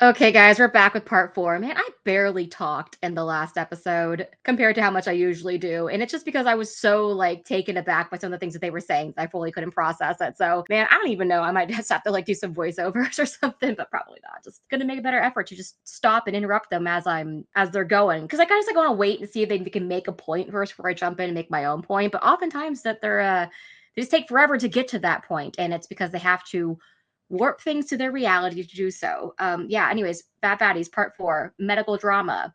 Okay, guys, we're back with part 4. Man, I barely talked in the last episode compared to how much I usually do. And it's just because I was so like taken aback by some of the things that they were saying that I fully couldn't process it. So, man, I don't even know. I might just have to like do some voiceovers or something, but probably not. Just gonna make a better effort to just stop and interrupt them as they're going. Because I kind of just like want to wait and see if they can make a point first before I jump in and make my own point. But oftentimes that they just take forever to get to that point, and it's because they have to warp things to their reality to do so. Yeah, anyways, Fat Fatties, part 4, medical drama.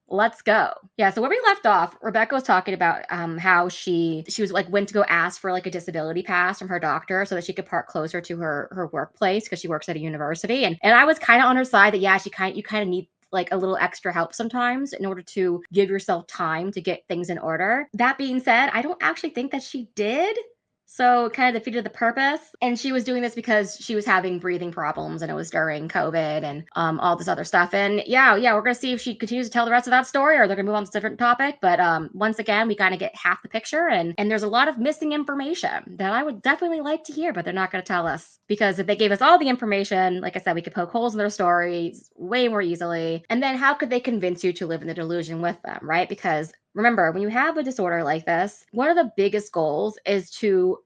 Let's go. Yeah, so where we left off, Rebecca was talking about how she was like went to go ask for like a disability pass from her doctor so that she could park closer to her workplace because she works at a university. And I was kind of on her side that yeah, you kind of need like a little extra help sometimes in order to give yourself time to get things in order. That being said, I don't actually think that she did. So it kind of defeated the purpose. And she was doing this because she was having breathing problems and it was during COVID and all this other stuff. And yeah, we're going to see if she continues to tell the rest of that story or they're going to move on to a different topic. But once again, we kind of get half the picture and there's a lot of missing information that I would definitely like to hear, but they're not going to tell us. Because if they gave us all the information, like I said, we could poke holes in their stories way more easily. And then how could they convince you to live in the delusion with them, right? Because remember, when you have a disorder like this, one of the biggest goals is to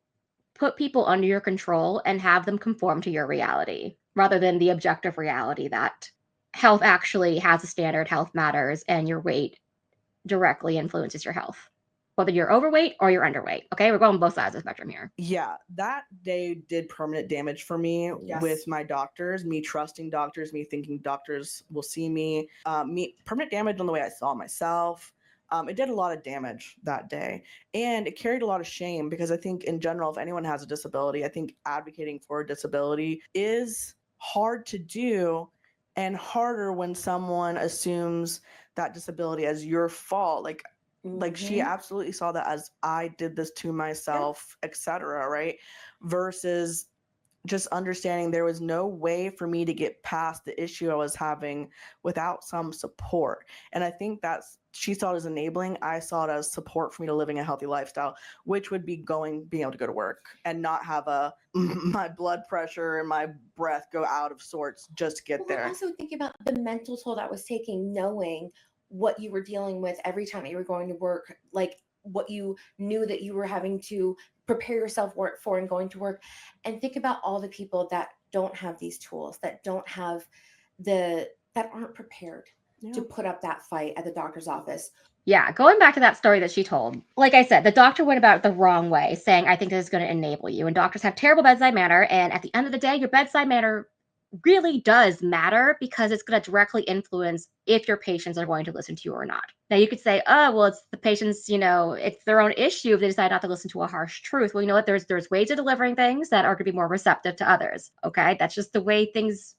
put people under your control and have them conform to your reality rather than the objective reality that health actually has a standard, health matters, and your weight directly influences your health, whether you're overweight or you're underweight. Okay, we're going both sides of the spectrum here. Yeah, that day did permanent damage for me with my doctors, me trusting doctors, me thinking doctors will see me, permanent damage on the way I saw myself. It did a lot of damage that day, and it carried a lot of shame because I think in general, if anyone has a disability, I think advocating for a disability is hard to do and harder when someone assumes that disability as your fault. Like she absolutely saw that as I did this to myself, etc., right? Versus just understanding there was no way for me to get past the issue I was having without some support. And I think that's, she saw it as enabling. I saw it as support for me to living a healthy lifestyle, which would be being able to go to work and not have my blood pressure and my breath go out of sorts just to get there. Also think about the mental toll that was taking, knowing what you were dealing with every time you were going to work, like what you knew that you were having to prepare yourself for and going to work. And think about all the people that don't have these tools, that aren't prepared to put up that fight at the doctor's office. Yeah, going back to that story that she told, like I said, the doctor went about it the wrong way, saying, I think this is going to enable you. And doctors have terrible bedside manner. And at the end of the day, your bedside manner really does matter because it's going to directly influence if your patients are going to listen to you or not. Now you could say, oh, well, it's the patients, it's their own issue if they decide not to listen to a harsh truth. Well, you know what? There's ways of delivering things that are going to be more receptive to others. Okay. That's just the way things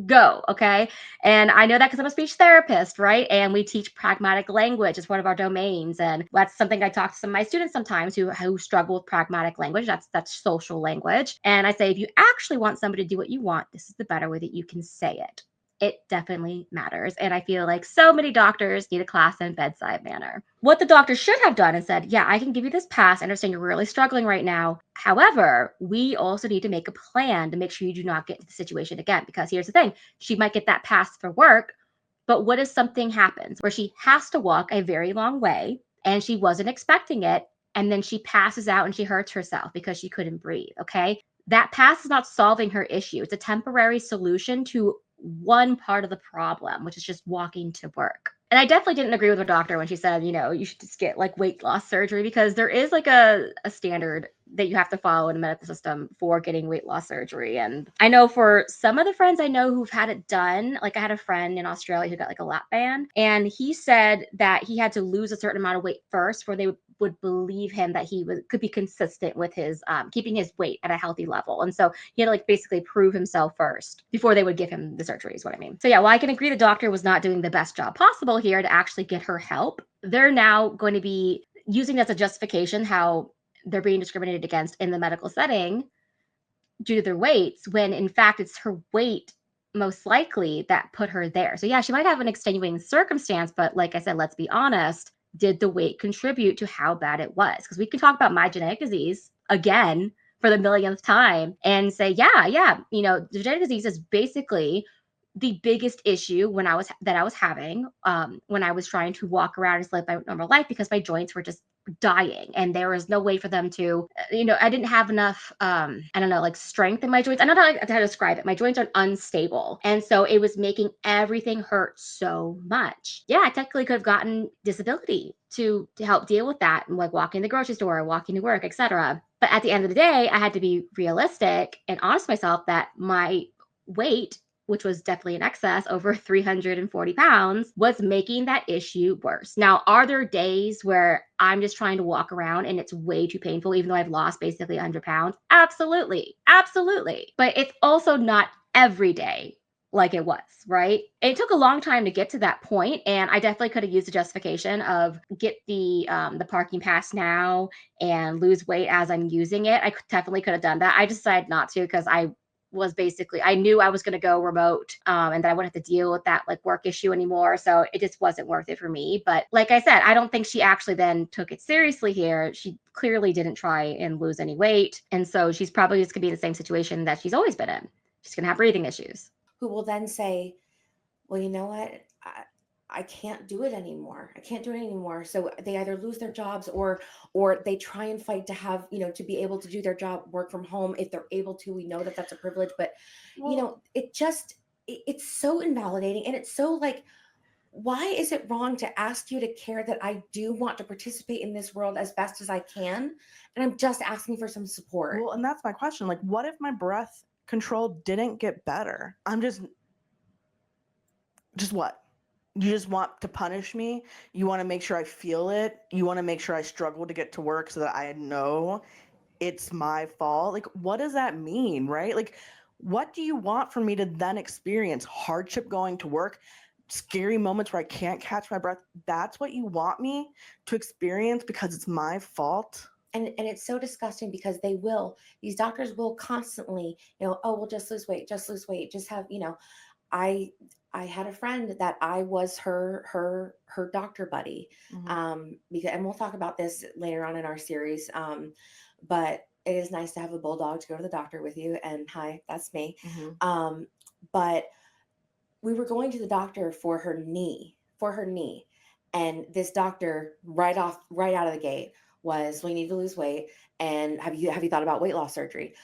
go. Okay. And I know that because I'm a speech therapist, right? And we teach pragmatic language as one of our domains. And that's something I talk to some of my students sometimes who struggle with pragmatic language. That's social language. And I say, if you actually want somebody to do what you want, this is the better way that you can say it. It definitely matters. And I feel like so many doctors need a class in bedside manner. What the doctor should have done is said, yeah, I can give you this pass. I understand you're really struggling right now. However, we also need to make a plan to make sure you do not get into the situation again. Because here's the thing, she might get that pass for work, but what if something happens where she has to walk a very long way and she wasn't expecting it, and then she passes out and she hurts herself because she couldn't breathe, okay? That pass is not solving her issue. It's a temporary solution to one part of the problem, which is just walking to work. And I definitely didn't agree with her doctor when she said, you should just get like weight loss surgery, because there is like a standard that you have to follow in the medical system for getting weight loss surgery. And I know for some of the friends I know who've had it done, like I had a friend in Australia who got like a lap band, and he said that he had to lose a certain amount of weight first before they would believe him that he could be consistent with his keeping his weight at a healthy level. And so he had to like basically prove himself first before they would give him the surgery, is what I mean. So yeah, while I can agree the doctor was not doing the best job possible here to actually get her help, they're now going to be using as a justification how they're being discriminated against in the medical setting due to their weights, when in fact it's her weight most likely that put her there. So yeah, she might have an extenuating circumstance, but like I said, let's be honest, did the weight contribute to how bad it was? Because we can talk about my genetic disease again for the millionth time and say, yeah, the genetic disease is basically the biggest issue when I was having when I was trying to walk around and live my normal life, because my joints were just dying and there was no way for them to, I didn't have enough I don't know, like strength in my joints. I don't know how to describe it. My joints are unstable, and so it was making everything hurt so much. Yeah, I technically could have gotten disability to help deal with that, like walking to the grocery store, walking to work, etc. But at the end of the day, I had to be realistic and honest with myself that my weight, which was definitely in excess, over 340 pounds, was making that issue worse. Now, are there days where I'm just trying to walk around and it's way too painful, even though I've lost basically 100 pounds? Absolutely. Absolutely. But it's also not every day like it was, right? It took a long time to get to that point, and I definitely could have used the justification of get the parking pass now and lose weight as I'm using it. I definitely could have done that. I decided not to, because I knew I was going to go remote, and that I wouldn't have to deal with that like work issue anymore. So it just wasn't worth it for me. But like I said, I don't think she actually then took it seriously here. She clearly didn't try and lose any weight. And so she's probably just going to be in the same situation that she's always been in. She's going to have breathing issues. Who will then say, well, you know what? I can't do it anymore. I can't do it anymore. So they either lose their jobs or they try and fight to have, to be able to do their job, work from home if they're able to. We know that that's a privilege, but it's so invalidating, and it's so like, why is it wrong to ask you to care that I do want to participate in this world as best as I can? And I'm just asking for some support. Well, and that's my question. Like, what if my breath control didn't get better? I'm just what? You just want to punish me? You want to make sure I feel it? You want to make sure I struggle to get to work so that I know it's my fault? Like, what does that mean, right? Like, what do you want for me to then experience? Hardship going to work? Scary moments where I can't catch my breath? That's what you want me to experience because it's my fault? And it's so disgusting, because these doctors will constantly, oh, we'll just lose weight, just have, I had a friend that I was her doctor buddy. Because, and we'll talk about this later on in our series. But it is nice to have a bulldog to go to the doctor with you. And hi, that's me. But we were going to the doctor for her knee. And this doctor right out of the gate was, we need to lose weight. And have you thought about weight loss surgery?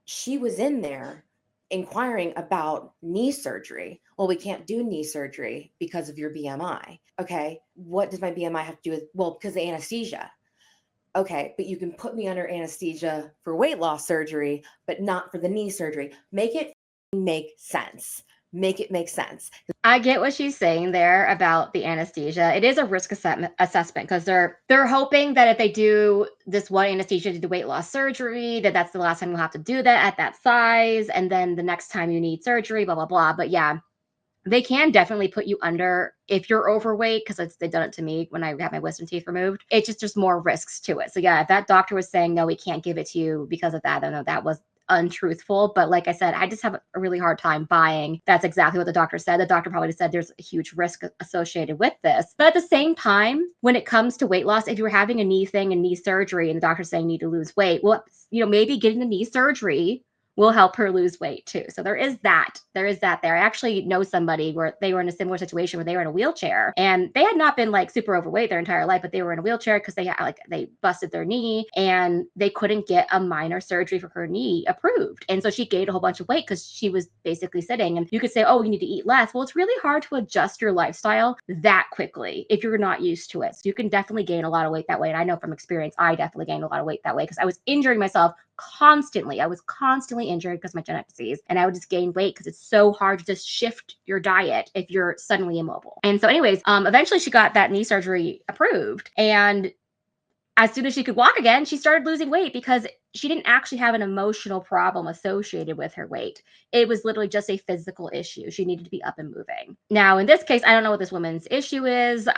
She was in there inquiring about knee surgery. Well, we can't do knee surgery because of your BMI. Okay. What does my BMI have to do with? Well, because of anesthesia. Okay. But you can put me under anesthesia for weight loss surgery, but not for the knee surgery. Make it make sense. Make it make sense. I get what she's saying there about the anesthesia. It is a risk assessment because they're hoping that if they do this one anesthesia to do weight loss surgery, that's the last time you'll have to do that at that size. And then the next time you need surgery, blah, blah, blah. But yeah, they can definitely put you under if you're overweight, because they've done it to me when I had my wisdom teeth removed. It's just there's more risks to it. So yeah, if that doctor was saying, no, we can't give it to you because of that, I know that was untruthful. But like I said, I just have a really hard time buying that's exactly what the doctor said. The doctor probably said there's a huge risk associated with this. But at the same time, when it comes to weight loss, if you're having a knee thing and knee surgery and the doctor's saying you need to lose weight, well, maybe getting the knee surgery will help her lose weight too. So there is that there. I actually know somebody where they were in a similar situation where they were in a wheelchair, and they had not been like super overweight their entire life, but they were in a wheelchair because they busted their knee and they couldn't get a minor surgery for her knee approved. And so she gained a whole bunch of weight because she was basically sitting. And you could say, oh, you need to eat less. Well, it's really hard to adjust your lifestyle that quickly if you're not used to it. So you can definitely gain a lot of weight that way. And I know from experience, I definitely gained a lot of weight that way because I was injuring myself constantly. I was constantly injured because of my genetic disease, and I would just gain weight because it's so hard to just shift your diet if you're suddenly immobile. And so anyways, eventually she got that knee surgery approved, and as soon as she could walk again, she started losing weight because she didn't actually have an emotional problem associated with her weight. It was literally just a physical issue. She needed to be up and moving. Now, in this case, I don't know what this woman's issue is.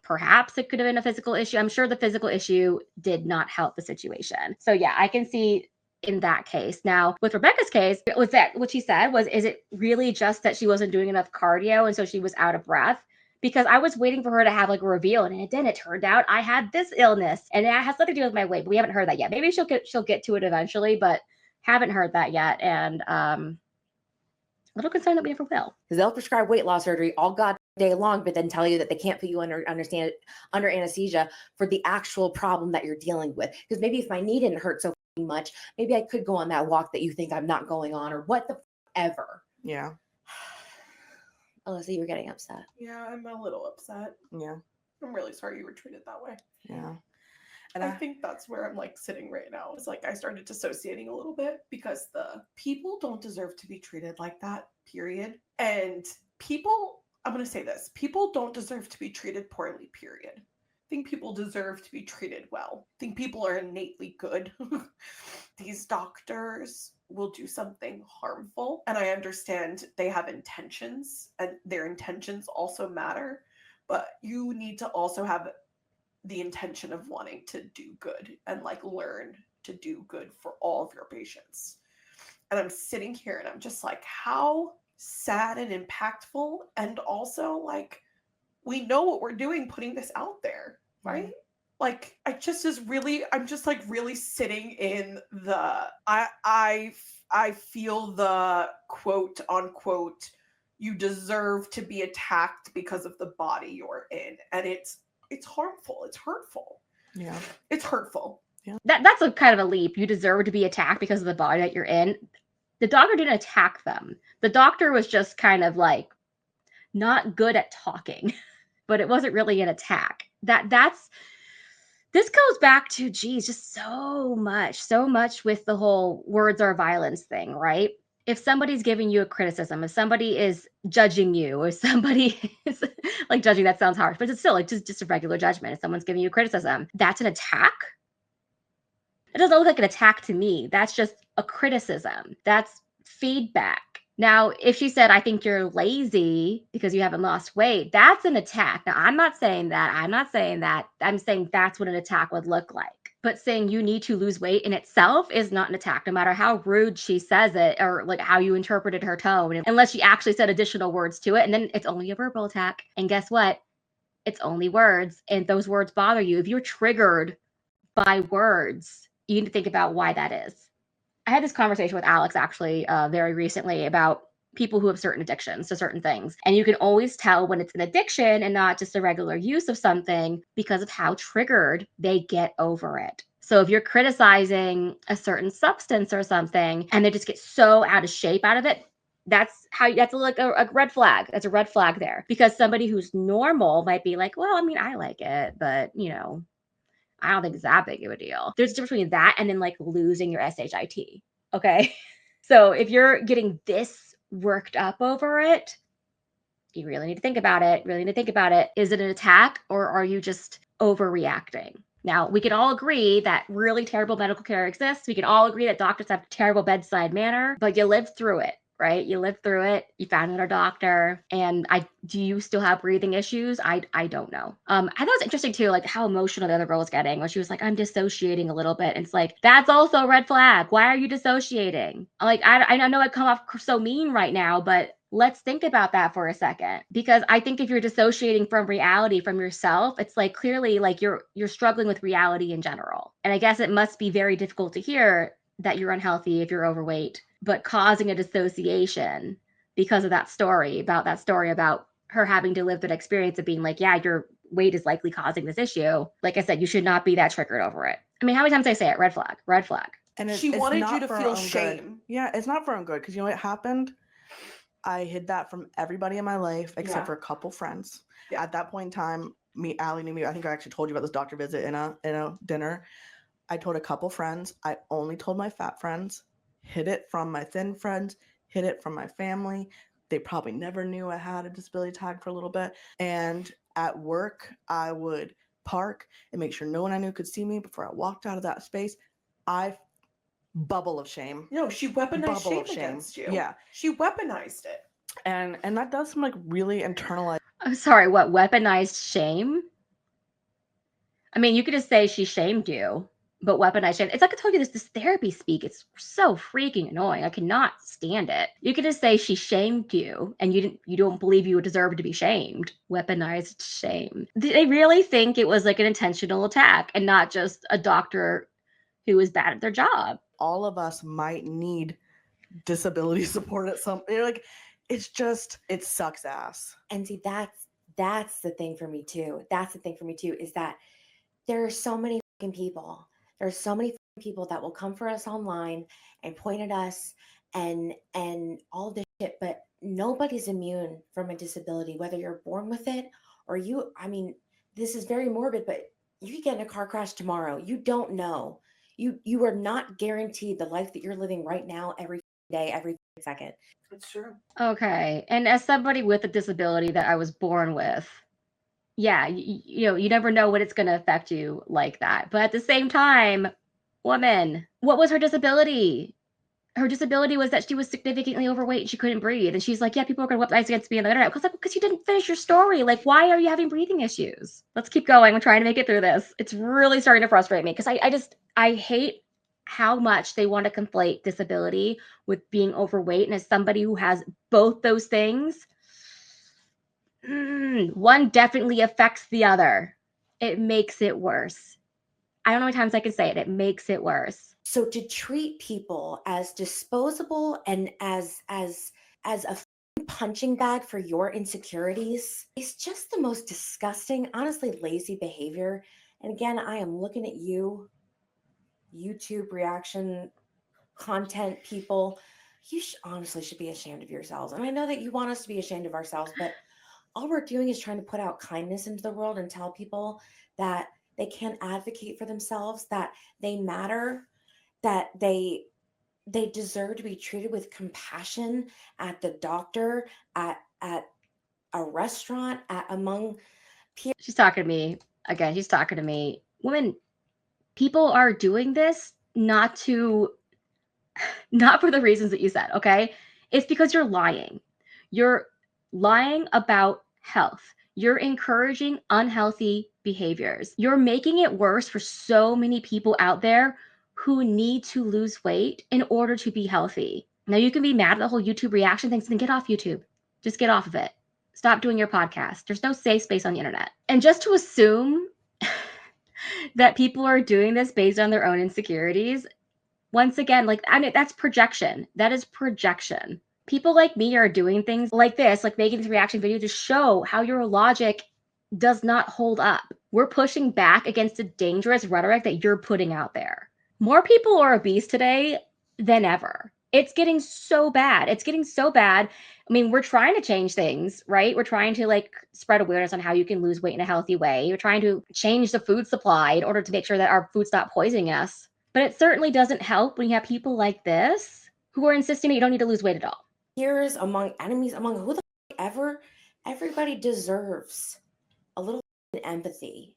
Perhaps it could have been a physical issue. I'm sure the physical issue did not help the situation. So yeah, I can see in that case. Now, with Rebecca's case, was that what she said was, is it really just that she wasn't doing enough cardio and so she was out of breath? Because I was waiting for her to have like a reveal, and it didn't. It turned out I had this illness, and it has nothing to do with my weight. But we haven't heard that yet. Maybe she'll get to it eventually, but haven't heard that yet. And little concerned that we ever will. Because they'll prescribe weight loss surgery all god day long, but then tell you that they can't put you under anesthesia for the actual problem that you're dealing with. Because maybe if my knee didn't hurt so much, maybe I could go on that walk that you think I'm not going on, or what the ever. Yeah. Alyssa, you were getting upset. Yeah, I'm a little upset. Yeah. I'm really sorry you were treated that way. Yeah. And I think that's where I'm like sitting right now. It's like I started dissociating a little bit because the people don't deserve to be treated like that, period. And people, I'm going to say this, people don't deserve to be treated poorly, period. I think people deserve to be treated well. I think people are innately good. These doctors will do something harmful, and I understand they have intentions, and their intentions also matter, but you need to also have the intention of wanting to do good and like learn to do good for all of your patients. And I'm sitting here and I'm just like, how sad and impactful, and also like, we know what we're doing putting this out there, right? Mm-hmm. Like, I'm just like really sitting in the, I feel the quote unquote, you deserve to be attacked because of the body you're in. And it's harmful. It's hurtful. Yeah. It's hurtful. Yeah. That's a kind of a leap. You deserve to be attacked because of the body that you're in. The doctor didn't attack them. The doctor was just kind of like not good at talking, but it wasn't really an attack. This goes back to, just so much with the whole words are violence thing, right? If somebody's giving you a criticism, if somebody is judging you, or somebody is like judging, that sounds harsh, but it's still like just a regular judgment. If someone's giving you a criticism, that's an attack. It doesn't look like an attack to me. That's just a criticism. That's feedback. Now, if she said, I think you're lazy because you haven't lost weight, that's an attack. Now, I'm not saying that. I'm saying that's what an attack would look like. But saying you need to lose weight in itself is not an attack, no matter how rude she says it or like how you interpreted her tone, unless she actually said additional words to it. And then it's only a verbal attack. And guess what? It's only words. And those words bother you. If you're triggered by words, you need to think about why that is. I had this conversation with Alex actually very recently about people who have certain addictions to certain things. And you can always tell when it's an addiction and not just a regular use of something because of how triggered they get over it. So if you're criticizing a certain substance or something and they just get so out of shape out of it, that's like a red flag. That's a red flag there, because somebody who's normal might be like, well, I mean, I like it, but I don't think it's that big of a deal. There's a difference between that and then like losing your SHIT. Okay. So if you're getting this worked up over it, you really need to think about it. Is it an attack, or are you just overreacting? Now, we can all agree that really terrible medical care exists. We can all agree that doctors have terrible bedside manner, but you lived through it. Right? You lived through it. You found another doctor. And do you still have breathing issues? I don't know. I thought it was interesting too, like how emotional the other girl was getting when she was like, I'm dissociating a little bit. And it's like, that's also a red flag. Why are you dissociating? Like, I know I come off so mean right now, but let's think about that for a second, because I think if you're dissociating from reality, from yourself, it's like clearly like you're struggling with reality in general. And I guess it must be very difficult to hear that you're unhealthy if you're overweight, but causing a dissociation because of that story about her having to live that experience of being like, yeah, your weight is likely causing this issue. Like I said, you should not be that triggered over it. I mean, how many times I say it? Red flag. And she wanted you to feel shame. Good. Yeah, it's not for own good, because you know what happened? I hid that from everybody in my life except for a couple friends. Yeah. At that point in time, Allie knew me. I think I actually told you about this doctor visit in a dinner. I told a couple friends. I only told my fat friends. Hid it from my thin friends. Hid it from my family. They probably never knew I had a disability tag for a little bit. And at work, I would park and make sure no one I knew could see me before I walked out of that space. Bubble of shame. No, she weaponized shame against you. Yeah. She weaponized it. And that does some like really internalized. I'm sorry, what? Weaponized shame? I mean, you could just say she shamed you. But weaponized shame, it's like I told you this therapy speak, it's so freaking annoying. I cannot stand it. You could just say she shamed you and you don't believe you deserve to be shamed. Weaponized shame. They really think it was like an intentional attack and not just a doctor who was bad at their job. All of us might need disability support at some, like, it's just, it sucks ass. And see, that's the thing for me too. That's the thing for me too, is that there are so many fucking people. There are so many fucking people that will come for us online and point at us and all this shit, but nobody's immune from a disability, whether you're born with it or you, I mean, this is very morbid, but you could get in a car crash tomorrow. You don't know. You are not guaranteed the life that you're living right now, every day, every second. It's true. Okay. And as somebody with a disability that I was born with, yeah, you know, you never know when it's going to affect you like that. But at the same time, woman, what was her disability? Her disability was that she was significantly overweight and she couldn't breathe. And she's like, yeah, people are going to weaponize against me on the internet. I was like, because you didn't finish your story. Like, why are you having breathing issues? Let's keep going. We're trying to make it through this. It's really starting to frustrate me because I hate how much they want to conflate disability with being overweight. And as somebody who has both those things, one definitely affects the other. It makes it worse. I don't know how many times I can say it. It makes it worse. So to treat people as disposable and as a punching bag for your insecurities is just the most disgusting, honestly lazy behavior. And again, I am looking at you, YouTube reaction content people. You honestly should be ashamed of yourselves. And I know that you want us to be ashamed of ourselves, but all we're doing is trying to put out kindness into the world and tell people that they can advocate for themselves, that they matter, that they deserve to be treated with compassion at the doctor, at a restaurant, among peers. She's talking to me again. She's talking to me. Women, people are doing this not for the reasons that you said, okay? It's because you're lying. You're lying about health. You're encouraging unhealthy behaviors. You're making it worse for so many people out there who need to lose weight in order to be healthy. Now, you can be mad at the whole YouTube reaction thing, so then get off YouTube. Just get off of it. Stop doing your podcast. There's no safe space on the internet. And just to assume that people are doing this based on their own insecurities, once again, like, I mean, that's projection. That is projection. People like me are doing things like this, like making this reaction video to show how your logic does not hold up. We're pushing back against the dangerous rhetoric that you're putting out there. More people are obese today than ever. It's getting so bad. It's getting so bad. I mean, we're trying to change things, right? We're trying to like spread awareness on how you can lose weight in a healthy way. We're trying to change the food supply in order to make sure that our food stop poisoning us. But it certainly doesn't help when you have people like this who are insisting that you don't need to lose weight at all. Peers, among enemies, among who the ever, everybody deserves a little empathy.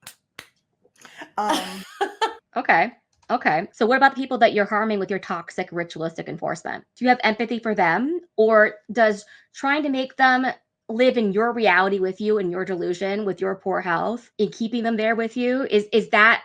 Okay. So what about the people that you're harming with your toxic ritualistic enforcement? Do you have empathy for them? Or does trying to make them live in your reality with you and your delusion with your poor health and keeping them there with you, is that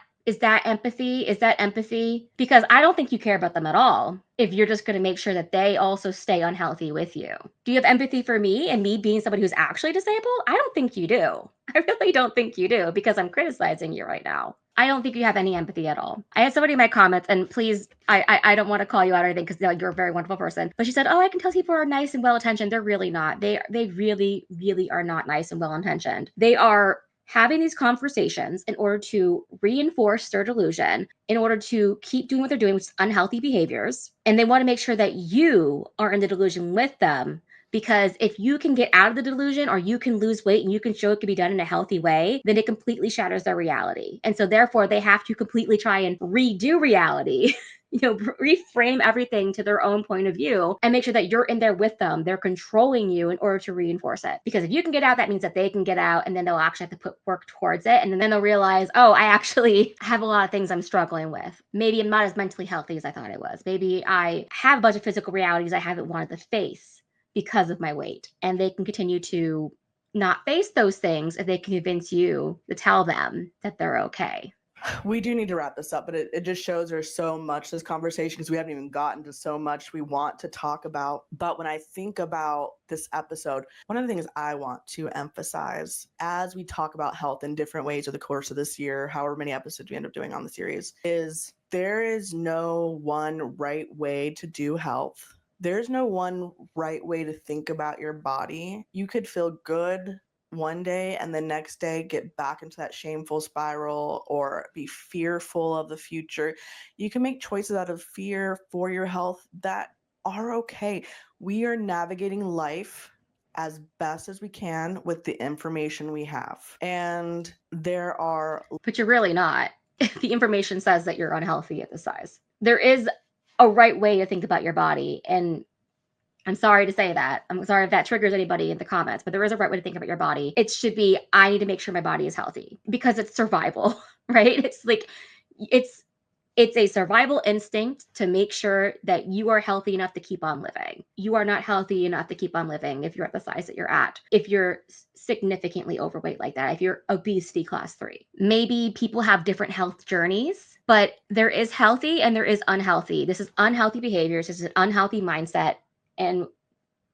empathy? Is that empathy? Because I don't think you care about them at all if you're just going to make sure that they also stay unhealthy with you. Do you have empathy for me and me being somebody who's actually disabled? I don't think you do. I really don't think you do, because I'm criticizing you right now. I don't think you have any empathy at all. I had somebody in my comments, and please, I don't want to call you out or anything, because you're a very wonderful person. But she said, oh, I can tell people are nice and well-intentioned. They're really not. They really, really are not nice and well-intentioned. They are having these conversations in order to reinforce their delusion, in order to keep doing what they're doing, which is unhealthy behaviors. And they want to make sure that you are in the delusion with them. Because if you can get out of the delusion, or you can lose weight and you can show it can be done in a healthy way, then it completely shatters their reality. And so therefore they have to completely try and redo reality, reframe everything to their own point of view and make sure that you're in there with them. They're controlling you in order to reinforce it. Because if you can get out, that means that they can get out, and then they'll actually have to put work towards it. And then they'll realize, oh, I actually have a lot of things I'm struggling with. Maybe I'm not as mentally healthy as I thought I was. Maybe I have a bunch of physical realities I haven't wanted to face because of my weight. And they can continue to not face those things if they can convince you to tell them that they're okay. We do need to wrap this up, but it just shows there's so much this conversation, because we haven't even gotten to so much we want to talk about. But when I think about this episode, one of the things I want to emphasize as we talk about health in different ways over the course of this year, however many episodes we end up doing on the series, is there is no one right way to do health. there's no one right way to think about your body. You could feel good one day and the next day get back into that shameful spiral or be fearful of the future. You can make choices out of fear for your health that are okay. We are navigating life as best as we can with the information we have. And there are... But you're really not. The information says that you're unhealthy at this size. There is a right way to think about your body. And I'm sorry to say that. I'm sorry if that triggers anybody in the comments, but there is a right way to think about your body. It should be, I need to make sure my body is healthy because it's survival, right? It's like, it's a survival instinct to make sure that you are healthy enough to keep on living. You are not healthy enough to keep on living if you're at the size that you're at. If you're significantly overweight like that, if you're obesity class 3. Maybe people have different health journeys, but there is healthy and there is unhealthy. This is unhealthy behaviors. This is an unhealthy mindset. And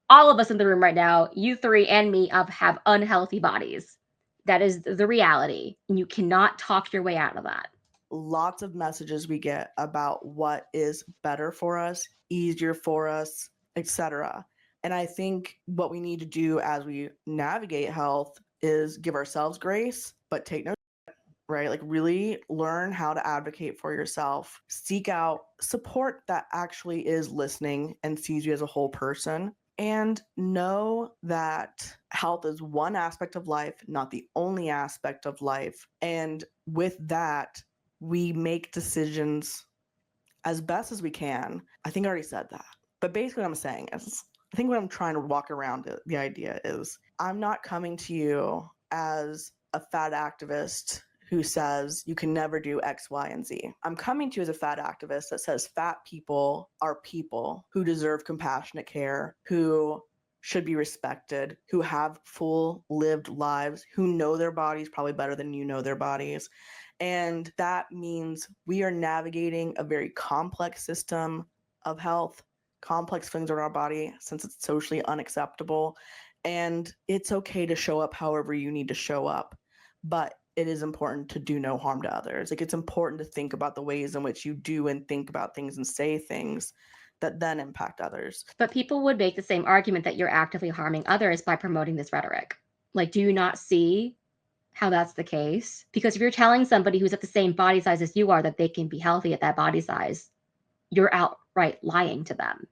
all of us in the room right now, you 3 and me, have unhealthy bodies. That is the reality. And you cannot talk your way out of that. Lots of messages we get about what is better for us, easier for us, etc. And I think what we need to do as we navigate health is give ourselves grace, but take no shit, right? Like really learn how to advocate for yourself. Seek out support that actually is listening and sees you as a whole person. And know that health is one aspect of life, not the only aspect of life. And with that, we make decisions as best as we can. I think I already said that. But basically what I'm saying is, I think what I'm trying to walk around the idea is, I'm not coming to you as a fat activist who says you can never do X, Y, and Z. I'm coming to you as a fat activist that says fat people are people who deserve compassionate care, who should be respected, who have full lived lives, who know their bodies probably better than you know their bodies. And that means we are navigating a very complex system of health, complex things in our body, since it's socially unacceptable. And it's okay to show up however you need to show up. But it is important to do no harm to others. Like, it's important to think about the ways in which you do and think about things and say things that then impact others. But people would make the same argument that you're actively harming others by promoting this rhetoric. Like, do you not see how that's the case? Because if you're telling somebody who's at the same body size as you are that they can be healthy at that body size, you're outright lying to them.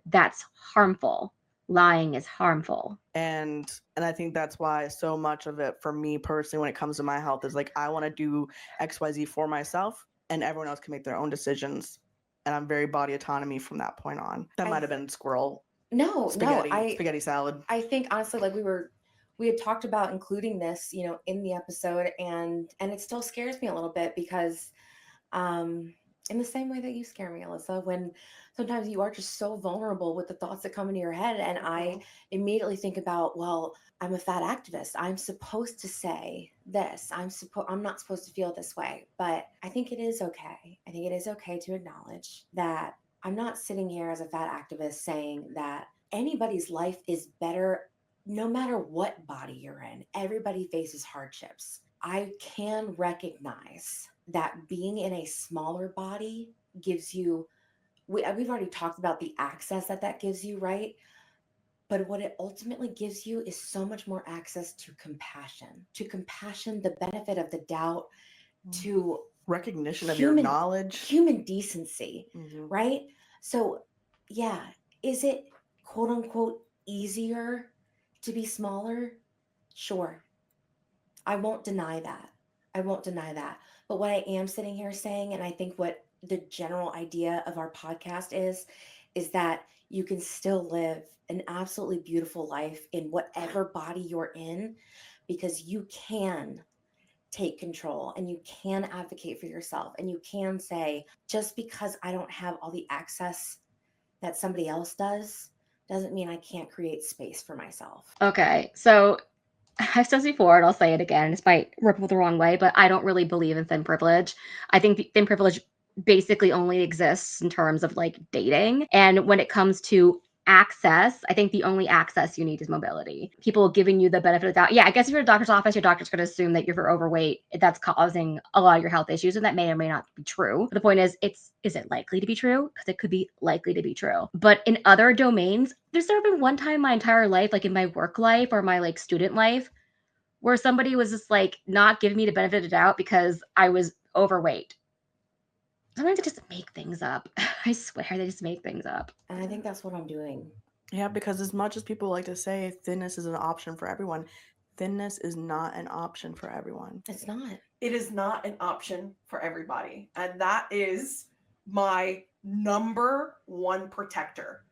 That's harmful. Lying is harmful. And I think that's why so much of it for me personally, when it comes to my health, is like, I want to do XYZ for myself, and everyone else can make their own decisions. And I'm very body autonomy from that point on. That might have been squirrel. Spaghetti salad. I think honestly, like we had talked about including this, in the episode, and it still scares me a little bit because, in the same way that you scare me, Alyssa, when sometimes you are just so vulnerable with the thoughts that come into your head. And I immediately think about, well, I'm a fat activist. I'm supposed to say this. I'm not supposed to feel this way. But I think it is okay. I think it is okay to acknowledge that I'm not sitting here as a fat activist saying that anybody's life is better no matter what body you're in. Everybody faces hardships. I can recognize that being in a smaller body gives you, we've already talked about the access that gives you, right? But what it ultimately gives you is so much more access to compassion, the benefit of the doubt, to recognition of your knowledge, human decency, right? So yeah, is it quote unquote easier to be smaller? Sure. I won't deny that. But what I am sitting here saying, and I think what the general idea of our podcast is that you can still live an absolutely beautiful life in whatever body you're in, because you can take control and you can advocate for yourself, and you can say, just because I don't have all the access that somebody else does, doesn't mean I can't create space for myself. Okay, so I've said this before, and I'll say it again. This might rub the wrong way, but I don't really believe in thin privilege. I think thin privilege basically only exists in terms of like dating. And when it comes to access, I think the only access you need is mobility. People giving you the benefit of the doubt. Yeah, I guess if you're in a doctor's office, your doctor's going to assume that you're overweight. That's causing a lot of your health issues, and that may or may not be true. But the point is it likely to be true? Because it could be likely to be true. But in other domains, there's never been one time in my entire life, like in my work life or my like student life, where somebody was just like not giving me the benefit of the doubt because I was overweight. Sometimes they just make things up. I swear they just make things up. And I think that's what I'm doing. Yeah, because as much as people like to say thinness is an option for everyone, thinness is not an option for everyone. It's not. It is not an option for everybody. And that is my number one protector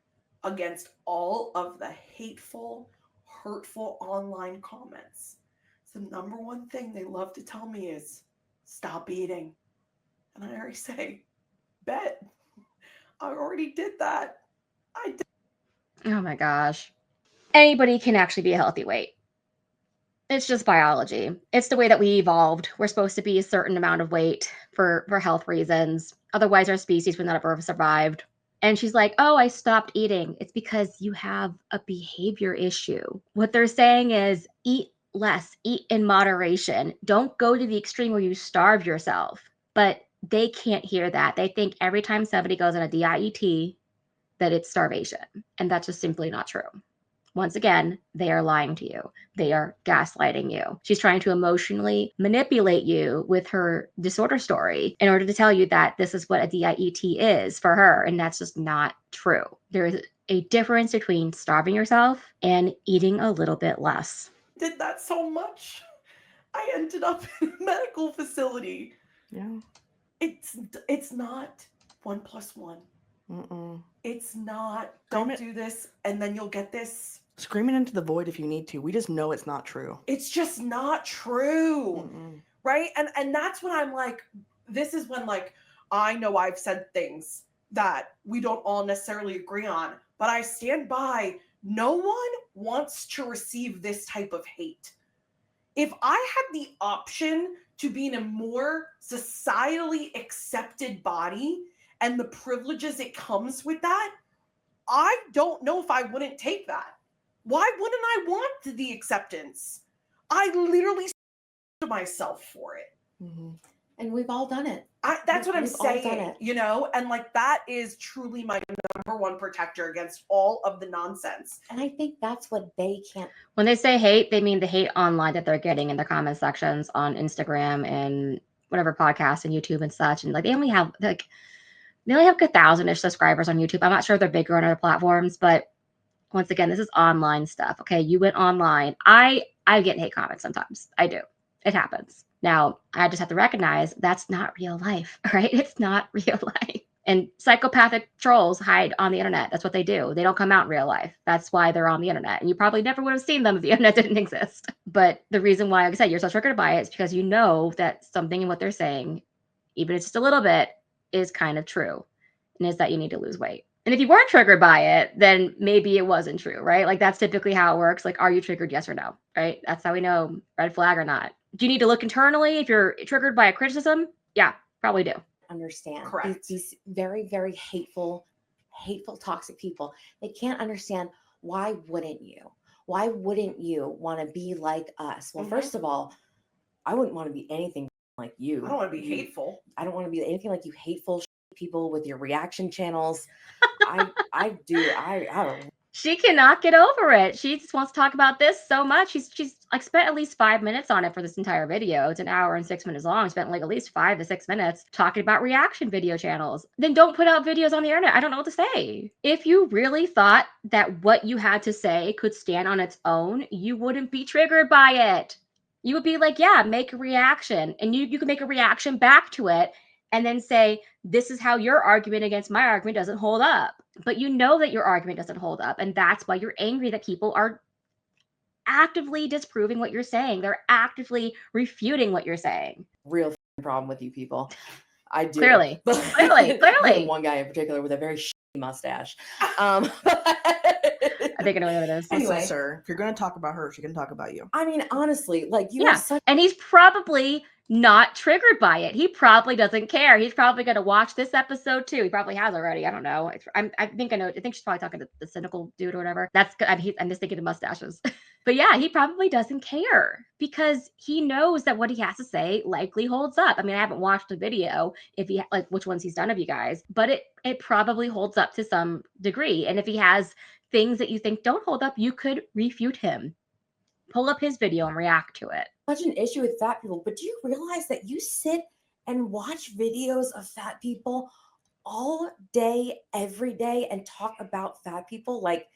against all of the hateful, hurtful online comments. The number one thing they love to tell me is stop eating. And I already say, bet. I already did that. I did. Oh my gosh. Anybody can actually be a healthy weight. It's just biology. It's the way that we evolved. We're supposed to be a certain amount of weight for health reasons. Otherwise, our species would not have survived. And she's like, oh, I stopped eating. It's because you have a behavior issue. What they're saying is eat less, eat in moderation. Don't go to the extreme where you starve yourself. But they can't hear that. They think every time somebody goes on a diet that it's starvation. And that's just simply not true. Once again, they are lying to you. They are gaslighting you. She's trying to emotionally manipulate you with her disorder story in order to tell you that this is what a diet is for her. And that's just not true. There is a difference between starving yourself and eating a little bit less. Did that so much. I ended up in a medical facility. Yeah. It's not 1 + 1. Mm-mm. It's not, don't do this and then you'll get this. Scream it into the void if you need to. We just know it's not true. It's just not true. Mm-mm. Right? And that's when I'm like, this is when like, I know I've said things that we don't all necessarily agree on, but I stand by, no one wants to receive this type of hate. If I had the option to be in a more societally accepted body and the privileges it comes with that, I don't know if I wouldn't take that. Why wouldn't I want the acceptance? I literally to myself for it. Mm-hmm. And we've all done it. That's what I'm We've all done saying, it. you know? And like, that is truly my number one protector against all of the nonsense. And I think that's what they can't. When they say hate, they mean the hate online that they're getting in the comment sections on Instagram and whatever podcasts and YouTube and such. And like, they only have like 1,000-ish subscribers on YouTube. I'm not sure if they're bigger on other platforms, but once again, this is online stuff. Okay, you went online. I get hate comments sometimes. I do. It happens. Now, I just have to recognize that's not real life, right? It's not real life. And psychopathic trolls hide on the internet. That's what they do. They don't come out in real life. That's why they're on the internet. And you probably never would have seen them if the internet didn't exist. But the reason why, like I said, you're so triggered by it is because you know that something in what they're saying, even if it's just a little bit, is kind of true. And is that you need to lose weight. And if you weren't triggered by it, then maybe it wasn't true, right? Like that's typically how it works. Like, are you triggered? Yes or no, right? That's how we know red flag or not. Do you need to look internally if you're triggered by a criticism? Yeah, probably do. Understand. Correct. These very, very hateful, toxic people. They can't understand, why wouldn't you? Why wouldn't you want to be like us? Well, first of all, I wouldn't want to be anything like you. I don't want to be hateful. I don't want to be anything like you hateful people with your reaction channels. I don't. She cannot get over it. She just wants to talk about this so much. She's like spent at least 5 minutes on it for this entire video. It's an hour and 6 minutes long. Spent like at least 5 to 6 minutes talking about reaction video channels. Then don't put out videos on the internet. I don't know what to say. If you really thought that what you had to say could stand on its own, you wouldn't be triggered by it. You would be like, yeah, make a reaction. And you can make a reaction back to it and then say, this is how your argument against my argument doesn't hold up. But you know that your argument doesn't hold up. And that's why you're angry that people are actively disproving what you're saying. They're actively refuting what you're saying. Real problem with you people. I do. Clearly. Clearly. One guy in particular with a very mustache. I think I know what it is. Anyway, Anyway. sir, if you're going to talk about her, she can talk about you. I mean, honestly, like you have such. And he's probably not triggered by it. He probably doesn't care. He's probably going to watch this episode too. He probably has already. I don't know. I think I know. I think she's probably talking to the cynical dude or whatever. I'm just thinking of mustaches. But yeah, he probably doesn't care because he knows that what he has to say likely holds up. I mean, I haven't watched the video if he like which ones he's done of you guys, but it probably holds up to some degree. And if he has things that you think don't hold up, you could refute him. Pull up his video and react to it. Such an issue with fat people, but do you realize that you sit and watch videos of fat people all day, every day, and talk about fat people? Like,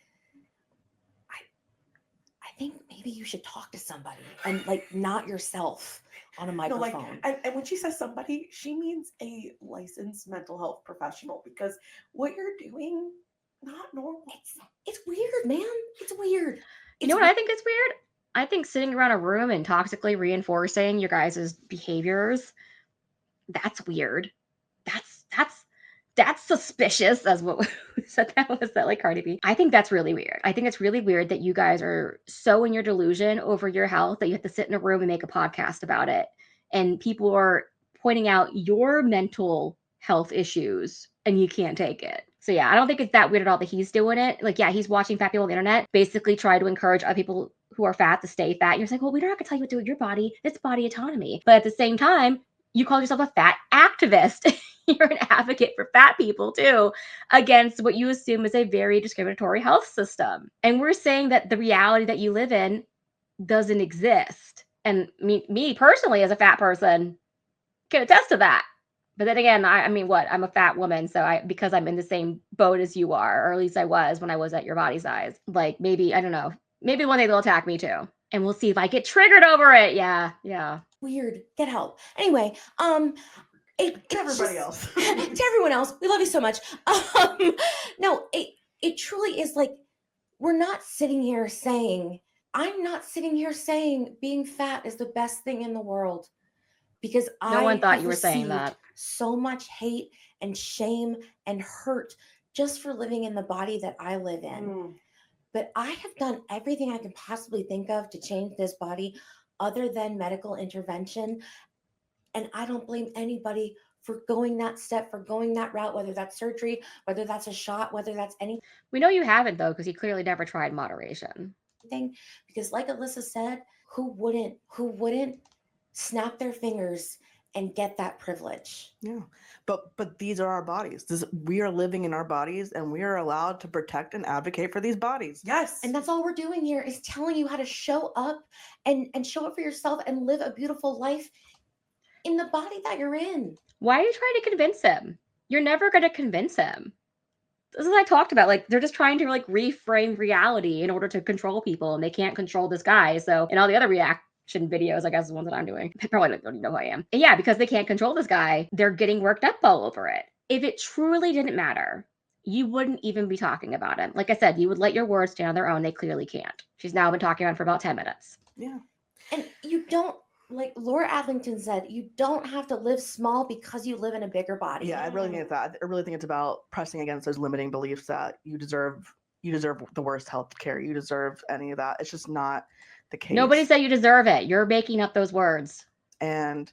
I think maybe you should talk to somebody and like not yourself on a microphone. And when she says somebody, she means a licensed mental health professional, because what you're doing, not normal. It's weird, man. It's weird. You know what I think is weird? I think sitting around a room and toxically reinforcing your guys' behaviors, that's weird. That's suspicious, as what said that was that like Cardi B. I think that's really weird. I think it's really weird that you guys are so in your delusion over your health that you have to sit in a room and make a podcast about it. And people are pointing out your mental health issues and you can't take it. So yeah, I don't think it's that weird at all that he's doing it. Like, yeah, he's watching fat people on the internet, basically try to encourage other people who are fat to stay fat. You're like, well, we're not gonna tell you what to do with your body. It's body autonomy. But at the same time, you call yourself a fat activist. You're an advocate for fat people too, against what you assume is a very discriminatory health system. And we're saying that the reality that you live in doesn't exist. And me personally, as a fat person, can attest to that. But then again, I mean, what? I'm a fat woman, so because I'm in the same boat as you are, or at least I was when I was at your body size. Like maybe, I don't know, maybe one day they'll attack me too. And we'll see if I get triggered over it. Yeah. Weird. Get help. Anyway, to everybody else. To everyone else, we love you so much. No, it truly is like, we're not sitting here saying, I'm not sitting here saying being fat is the best thing in the world, because no one thought you were saying that. So much hate and shame and hurt just for living in the body that I live in. But I have done everything I can possibly think of to change this body other than medical intervention. And I don't blame anybody for going that step, for going that route, whether that's surgery, whether that's a shot, whether that's anything. We know you haven't, though, because you clearly never tried moderation. Because like Alyssa said, who wouldn't snap their fingers and get that privilege? Yeah. But these are our bodies. We are living in our bodies, and we are allowed to protect and advocate for these bodies. Yes. And that's all we're doing here, is telling you how to show up and show up for yourself and live a beautiful life in the body that you're in. Why are you trying to convince him? You're never going to convince him. This is what I talked about. Like, they're just trying to like reframe reality in order to control people, and they can't control this guy. So, and all the other reaction videos, I guess, the ones that I'm doing, they probably don't even know who I am. And yeah, because they can't control this guy, they're getting worked up all over it. If it truly didn't matter, you wouldn't even be talking about it. Like I said, you would let your words stand on their own. They clearly can't. She's now been talking on for about 10 minutes. Yeah. And you don't, like Laura Adlington said, you don't have to live small because you live in a bigger body. Yeah, I really think that. I really think it's about pressing against those limiting beliefs that you deserve the worst health care. You deserve any of that. It's just not the case. Nobody said you deserve it. You're making up those words. And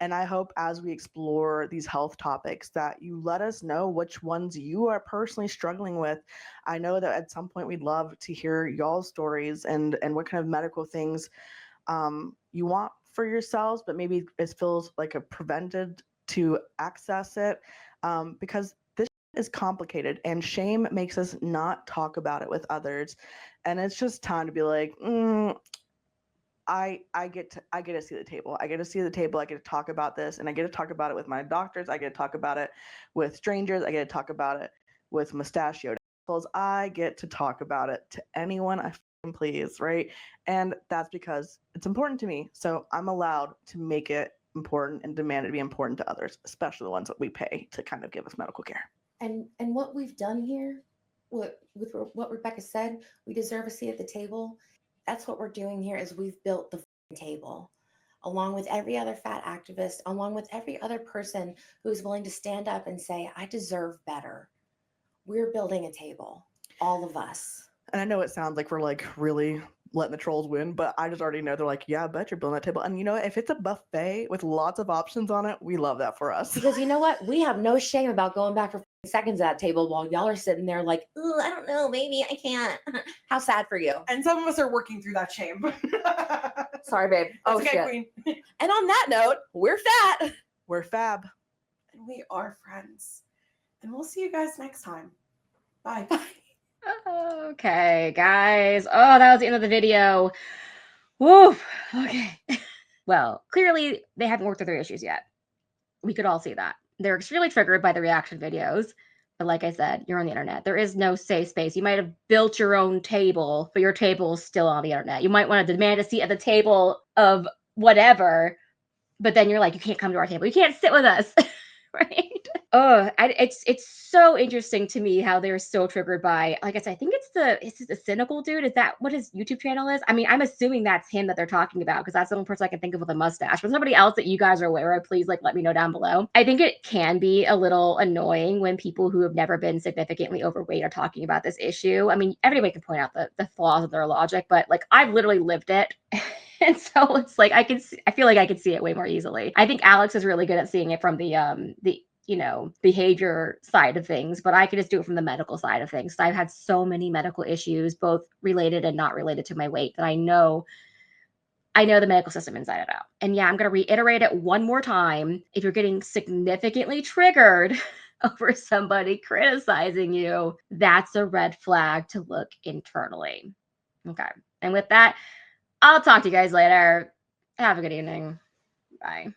I hope as we explore these health topics that you let us know which ones you are personally struggling with. I know that at some point we'd love to hear y'all's stories and what kind of medical things you want for yourselves, but maybe it feels like a prevented to access it, because this is complicated and shame makes us not talk about it with others. And it's just time to be like, I get to see the table. I get to see the table. I get to talk about this, and I get to talk about it with my doctors. I get to talk about it with strangers. I get to talk about it with mustachioed assholes. I get to talk about it to anyone I please, right? And that's because it's important to me. So I'm allowed to make it important and demand it to be important to others, especially the ones that we pay to kind of give us medical care. And what we've done here, with what Rebecca said, we deserve a seat at the table. That's what we're doing here, is we've built the table, along with every other fat activist, along with every other person who's willing to stand up and say, I deserve better. We're building a table, all of us. And I know it sounds like we're like really letting the trolls win, but I just already know they're like, yeah, I bet you're building that table. And you know what? If it's a buffet with lots of options on it, we love that for us. Because you know what? We have no shame about going back for seconds at that table while y'all are sitting there like, oh, I don't know, maybe I can't. How sad for you. And some of us are working through that shame. Sorry, babe. Oh, okay, shit. Queen. And on that note, we're fat. We're fab. And we are friends. And we'll see you guys next time. Bye. Okay, guys. Oh, that was the end of the video. Woo. Okay. Well, clearly they haven't worked through their issues yet. We could all see that. They're extremely triggered by the reaction videos. But like I said, you're on the internet. There is no safe space. You might have built your own table, but your table is still on the internet. You might want to demand a seat at the table of whatever, but then you're like, you can't come to our table. You can't sit with us. Right? Oh, it's so interesting to me how they're so triggered by, like I said, I think it's the cynical dude. Is that what his YouTube channel is? I mean, I'm assuming that's him that they're talking about because that's the only person I can think of with a mustache. But somebody else that you guys are aware of, please let me know down below. I think it can be a little annoying when people who have never been significantly overweight are talking about this issue. I mean, everybody can point out the flaws of their logic, but like I've literally lived it. And so it's like I feel like I could see it way more easily. I think Alex is really good at seeing it from the behavior side of things, but I could just do it from the medical side of things. So I've had so many medical issues, both related and not related to my weight, that I know the medical system inside and out. And yeah, I'm going to reiterate it one more time. If you're getting significantly triggered over somebody criticizing you, that's a red flag to look internally. Okay. And with that, I'll talk to you guys later. Have a good evening. Bye.